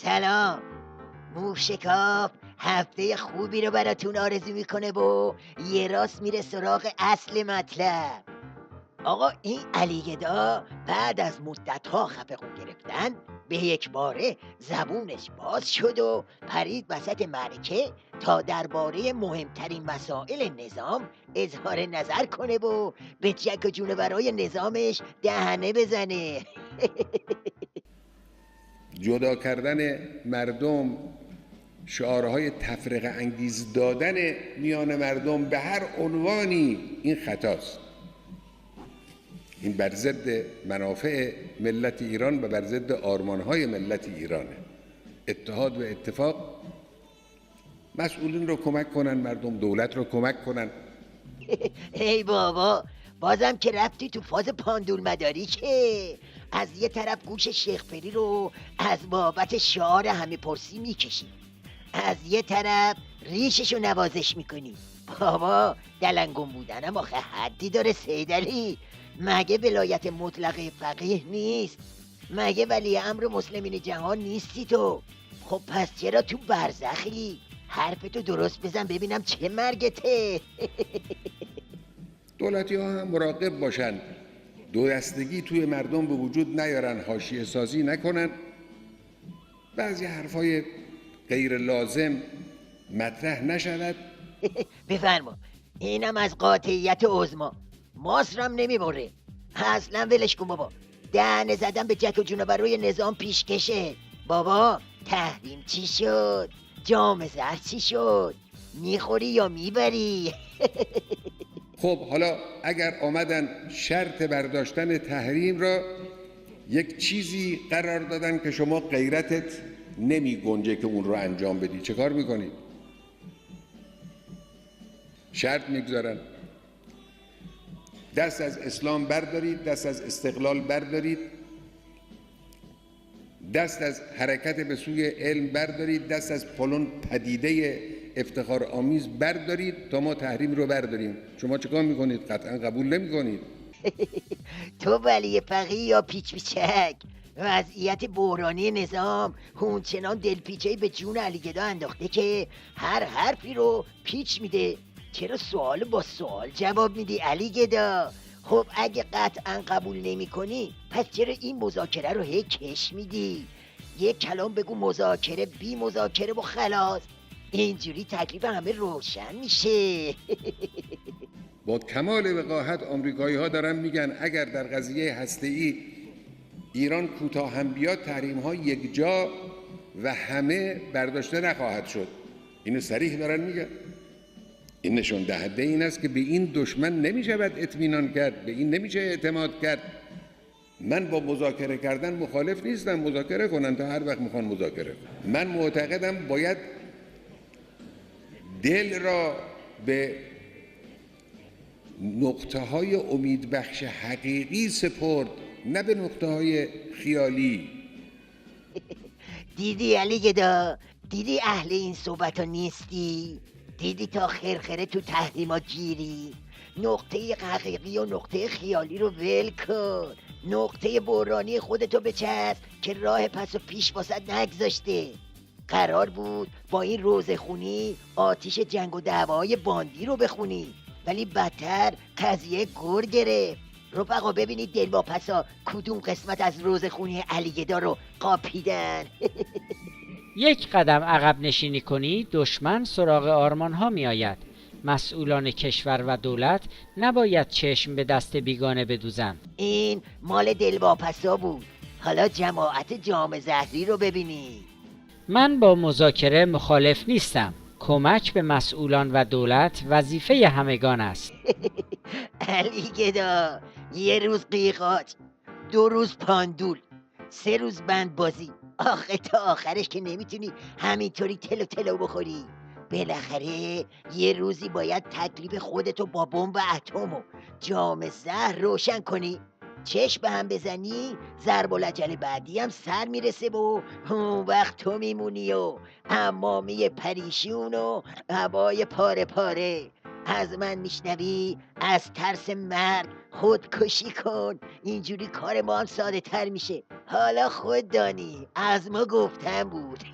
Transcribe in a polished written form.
سلام. موشکاف هفته خوبی رو براتون آرزو میکنه و یه راست میره سراغ اصل مطلب. آقا این علیگدا بعد از مدت‌ها خفقون گرفتن به یک باره زبونش باز شد و پرید وسط معرکه تا درباره مهمترین مسائل نظام اظهار نظر کنه و به جک و جونورای نظامش دهنه بزنه. جدا کردن مردم، شعارهای تفرقه انگیز دادن میان مردم به هر عنوانی این خطاست. این بر ضد منافع ملت ایران و بر ضد آرمانهای ملت ایرانه. اتحاد و اتفاق، مسئولین رو کمک کنن، مردم دولت رو کمک کنن. ای بابا، بازم که رفتی تو فاز پاندول مداری که از یه طرف گوش شیخ پری رو از بابت شعار همه پرسی میکشی، از یه طرف ریششو نوازش میکنی. بابا دلنگون بودنم آخه حدی داره سیدعلی. مگه ولایت مطلقه فقیه نیست؟ مگه ولی امر مسلمین جهان نیستی تو؟ خب پس چرا تو برزخی؟ حرفتو درست بزن ببینم چه مرگته. دولتی ها هم مراقب باشن دو دستگی توی مردم به وجود نیارن، حاشیه سازی نکنن، بعضی حرفای غیر لازم مطرح نشود. بفرما. اینم از قاطعیت عظما. ماسرم نمیبره. اصلا ولش کن بابا. دهنه زدن به جک و جونورای نظام پیشکشه. بابا تحریم چی شد؟ جام زهر چی شد؟ میخوری یا میبری؟ خب حالا اگر آمدن شرط برداشتن تحریم را یک چیزی قرار دادن که شما غیرتت نمی گنجه که اون رو انجام بدی، چه کار میکنید؟ شرط میگذارن دست از اسلام بردارید، دست از استقلال بردارید، دست از حرکت به سوی علم بردارید، دست از فلان پدیده افتخار آمیز بردارید تا ما تحریم رو برداریم. شما چه کار میکنید؟ قطعا قبول نمیکنید. تو ولی فقیه یا پیچ پیچک؟ وضعیت بحرانی نظام اونچنان دلپیچه‌ای به جون علیگدا انداخته که هر حرفی رو پیچ میده. چرا سوال با سوال جواب میدی علیگدا؟ خب اگه قطعا قبول نمی کنی پس چرا این مذاکره رو هی کش میدی؟ یک کلام بگو مذاکره بی مذاکره و خلاص. اینجوری تکلیف همه روشن میشه. با کمال وقاحت آمریکایی ها دارن میگن اگر در قضیه هسته‌ای ایران کوتاه هم بیاد، تحریم ها یک جا و همه برداشته نخواهد شد. اینو صریح دارن میگن. این نشون دهنده این است که به این دشمن نمیشود اطمینان کرد، به این نمیشه اعتماد کرد. من با مذاکره کردن مخالف نیستم، مذاکره کنن تا هر وقت میخوان مذاکره کنن. من معتقدم باید دل را به نقطه های امیدبخش حقیقی سپرد، نه به نقطه های خیالی. دیدی علیگدا؟ دیدی اهل این صحبت ها نیستی؟ دیدی تا خرخره تو تحریما گیری؟ نقطه حقیقی و نقطه خیالی رو ول کن. نقطه بحرانی خودتو بچسب که راه پس و پیش واسد نگذاشته. قرار بود با این روزخونی آتیش جنگ و دعوای باندی رو بخونی، ولی بدتر قضیه گر گرفت. رفقا ببینید دلواپسا کدوم قسمت از روزخونی علیگدا رو قاپیدن. یک قدم عقب نشینی کنی دشمن سراغ آرمان ها می آید. مسئولان کشور و دولت نباید چشم به دست بیگانه بدوزند. این مال دلواپسا بود. حالا جماعت جام زهری رو ببینید. من با مذاکره مخالف نیستم. کمک به مسئولان و دولت وظیفه همگان است. علیگدا یه روز قیقاج، 2 روز پاندول، 3 روز بندبازی. آخه تا آخرش که نمیتونی همینطوری تلو تلو بخوری. بالاخره یه روزی باید تکلیف خودتو با بمب اتم و جام زهر روشن کنی. چشم به هم بزنی ضرب العجل بعدی هم سر میرسه و اون وقت تو میمونی و عمامه پریشون و عبای پاره پاره. از من میشنوی؟ از ترس مرگ خودکشی کن، اینجوری کار ما هم ساده تر میشه. حالا خود دانی، از ما گفتن بود.